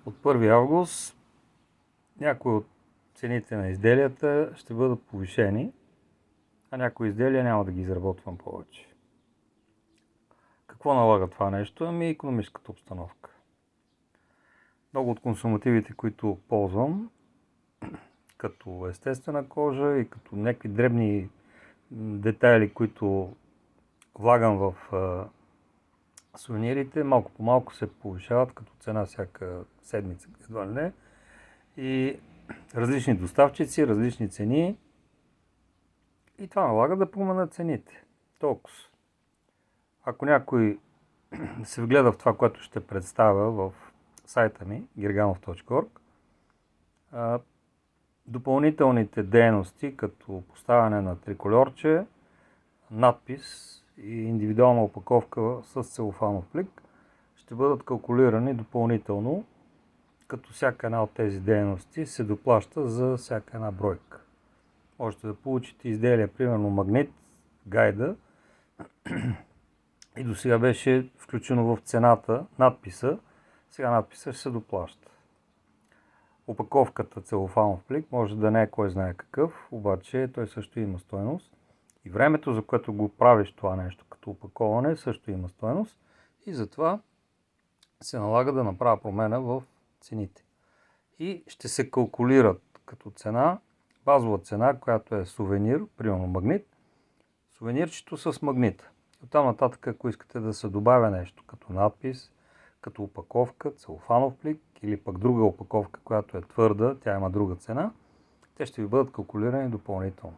От 1 август някои от цените на изделията ще бъдат повишени, а някои изделия няма да ги изработвам повече. Какво налага това нещо? Ами икономическата обстановка. Много от консумативите, които ползвам, като естествена кожа и като някакви дребни детайли, които влагам в сувенирите, малко по малко се повишават като цена всяка седмица, едва ли не. И различни доставчици, различни цени. И това налага да променят цените. Толкова. Ако някой се вгледа в това, което ще представя в сайта ми, girganov.org, допълнителните дейности, като поставяне на трикольорче, надпис и индивидуална опаковка с целофанов плик, ще бъдат калкулирани допълнително, като всяка една от тези дейности се доплаща за всяка една бройка. Можете да получите изделия, примерно магнит, гайда, и до сега беше включено в цената надписа, сега надписа ще се доплаща. Опаковката целофанов плик може да не е кой знае какъв, обаче той също има стойност. И времето, за което го правиш това нещо като опаковане, също има стойност. И затова се налага да направя промена в цените. И ще се калкулират като цена, базова цена, която е сувенир, примерно магнит, сувенирчето с магнита. Оттам нататък, ако искате да се добавя нещо, като надпис, като опаковка, целофанов плик или пък друга опаковка, която е твърда, тя има друга цена, те ще ви бъдат калкулирани допълнително.